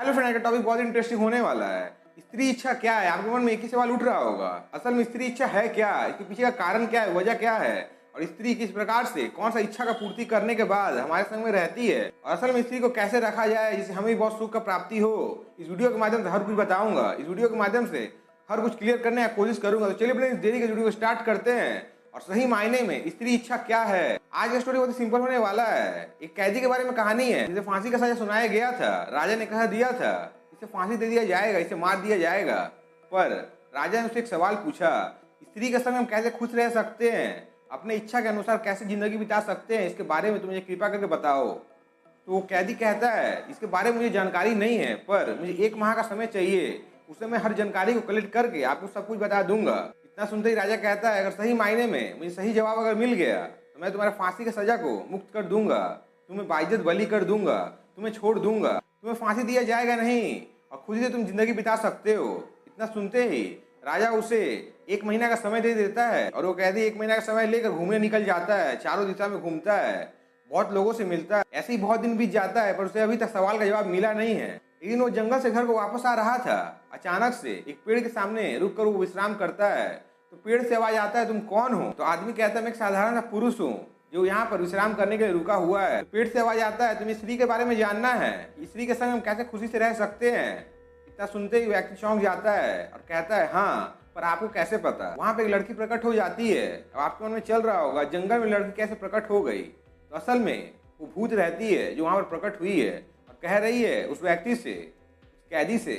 Hello friend, का topic बहुत interesting होने वाला है। स्त्री इच्छा क्या है? आपके मन में एक ही सवाल उठ रहा होगा, असल में स्त्री इच्छा है क्या, इसके पीछे का कारण क्या है, वजह क्या है, और स्त्री किस प्रकार से कौन सा इच्छा का पूर्ति करने के बाद हमारे संग में रहती है, और असल में स्त्री को कैसे रखा जाए जिससे हमें भी बहुत सुख का प्राप्ति हो। इस वीडियो के माध्यम से हर कुछ बताऊंगा। इस वीडियो के माध्यम से हर कुछ क्लियर करने की कोशिश करूंगा। तो चलिए फ्रेंड्स, देरी के वीडियो को स्टार्ट करते हैं और सही मायने में स्त्री इच्छा क्या है। आज का स्टोरी बहुत ही सिंपल होने वाला है। एक कैदी के बारे में कहानी है जिसे फांसी का सजा सुनाया गया था। राजा ने कह दिया था इसे फांसी दे दिया जाएगा, इसे मार दिया जाएगा। पर राजा ने उससे एक सवाल पूछा, स्त्री के संग हम कैसे खुश रह सकते हैं, अपने इच्छा के अनुसार कैसे जिंदगी बिता सकते हैं, इसके बारे में तुम मुझे कृपा करके बताओ। तो वो कैदी कहता है इसके बारे में मुझे जानकारी नहीं है, पर मुझे 1 माह का समय चाहिए, उसमें मैं हर जानकारी को कलेक्ट करके आपको सब कुछ बता दूंगा। इतना सुनते ही राजा कहता है अगर सही मायने में मुझे सही जवाब अगर मिल गया तो मैं तुम्हारे फांसी की सजा को मुक्त कर दूंगा, तुम्हें बाइज्जत बली कर दूंगा, तुम्हें छोड़ दूंगा, तुम्हें फांसी दिया जाएगा नहीं और खुद से तुम जिंदगी बिता सकते हो। इतना सुनते ही राजा उसे 1 महीना का समय दे देता है और वो कैदी 1 महीना का समय लेकर घूमने निकल जाता है। चारों दिशा में घूमता है, बहुत लोगों से मिलता है। ऐसे ही बहुत दिन बीत जाता है पर उसे अभी तक सवाल का जवाब मिला नहीं है। एक दिन वो जंगल से घर को वापस आ रहा था। अचानक से एक पेड़ के सामने रुक कर वो विश्राम करता है। तो पेड़ से आवाज आता है तुम कौन हो? तो आदमी कहता है मैं एक साधारण सा पुरुष हूँ जो यहाँ पर विश्राम करने के लिए रुका हुआ है। पेड़ से आवाज आता है तुम्हें स्त्री के बारे में जानना है, स्त्री के संग हम कैसे खुशी से रह सकते हैं। इतना सुनते ही व्यक्ति चौंक जाता है और कहता है हाँ, पर आपको कैसे पता? वहाँ पे एक लड़की प्रकट हो जाती है। अब आपके मन में चल रहा होगा जंगल में लड़की कैसे प्रकट हो गई। तो असल में वो भूत रहती है जो वहाँ पर प्रकट हुई है और कह रही है उस व्यक्ति से, कैदी से,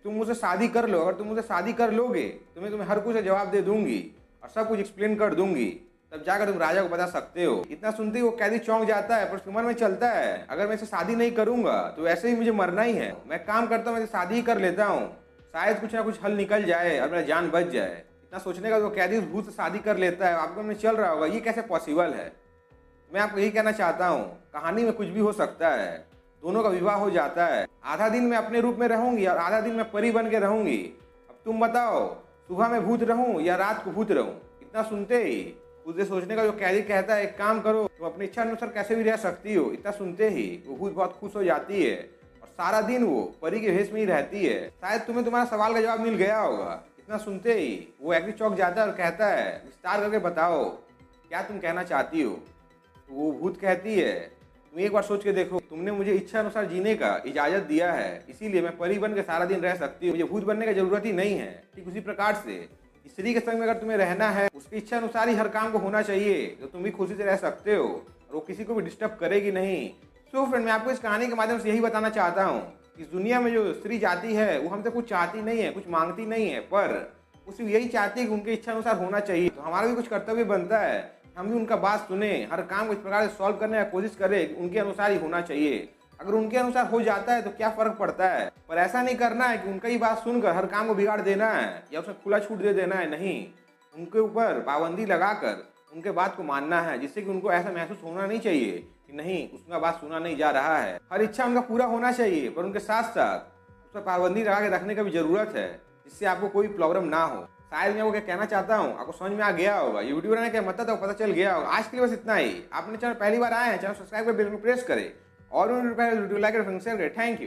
तुम मुझसे शादी कर लो, अगर तुम मुझसे शादी कर लोगे तो मैं तुम्हें हर कुछ जवाब दे दूंगी और सब कुछ एक्सप्लेन कर दूंगी, तब जाकर तुम राजा को बता सकते हो। इतना सुनते ही वो कैदी चौंक जाता है पर उसके मन में चलता है अगर मैं इसे शादी नहीं करूंगा तो ऐसे ही मुझे मरना ही है। मैं काम करता हूँ, मैं शादी ही कर लेता हूँ, शायद कुछ ना कुछ हल निकल जाए और मेरा जान बच जाए। इतना सोचने का वो कैदी उस भूत से शादी कर लेता है। आपके मन में चल रहा होगा ये कैसे पॉसिबल है। मैं आपको यही कहना चाहता हूँ कहानी में कुछ भी हो सकता है। दोनों का विवाह हो जाता है। आधा दिन मैं अपने रूप में रहूंगी और आधा दिन मैं परी बन के रहूंगी। अब तुम बताओ सुबह में भूत रहूं या रात को भूत रहूं। इतना सुनते ही उसे सोचने का जो कैदी कहता है एक काम करो, तुम अपनी इच्छा अनुसार कैसे भी रह सकती हो। इतना सुनते ही वो भूत बहुत खुश हो जाती है और सारा दिन वो परी के भेष में ही रहती है। शायद तुम्हें तुम्हारा सवाल का जवाब मिल गया होगा। इतना सुनते ही वो व्यक्ति चौंक जाता है और कहता है विस्तार करके बताओ क्या तुम कहना चाहती हो। तो वो भूत कहती है तुम एक बार सोच के देखो, तुमने मुझे इच्छा अनुसार जीने का इजाजत दिया है, इसीलिए मैं परी बन के सारा दिन रह सकती हूँ, मुझे भूत बनने की जरूरत ही नहीं है। ठीक उसी प्रकार से स्त्री के संग में अगर तुम्हें रहना है उसकी इच्छा अनुसार ही हर काम को होना चाहिए तो तुम भी खुशी से रह सकते हो और वो किसी को भी डिस्टर्ब करेगी नहीं। सो फ्रेंड, मैं आपको इस कहानी के माध्यम से यही बताना चाहता हूँ इस दुनिया में जो स्त्री जाती है वो हमसे कुछ चाहती नहीं है, कुछ मांगती नहीं है, पर वो सिर्फ यही चाहती है कि उनकी इच्छा अनुसार होना चाहिए। तो हमारा भी कुछ कर्तव्य बनता है, हम भी उनका बात सुने, हर काम को इस प्रकार से सॉल्व करने की कोशिश करें, उनके अनुसार ही होना चाहिए। अगर उनके अनुसार हो जाता है तो क्या फर्क पड़ता है, पर ऐसा नहीं करना है कि उनका ही बात सुनकर हर काम को बिगाड़ देना है या उसे खुला छूट दे देना है। नहीं, उनके ऊपर पाबंदी लगाकर उनके बात को मानना है, जिससे कि उनको ऐसा महसूस होना नहीं चाहिए कि नहीं उसका बात सुना नहीं जा रहा है। हर इच्छा उनका पूरा होना चाहिए, पर उनके साथ साथ उस पर पाबंदी लगा के रखने का भी जरूरत है, जिससे आपको कोई प्रॉब्लम ना हो। शायद मैं वो क्या कहना चाहता हूँ आपको समझ में आ गया होगा। ये वीडियो बनाने का मतलब तो पता चल गया होगा। आज के लिए बस इतना ही। आपने चैनल पहली बार आए हैं, चैनल सब्सक्राइब कर बेल को प्रेस करें और वीडियो लाइक और शेयर करें। Thank you.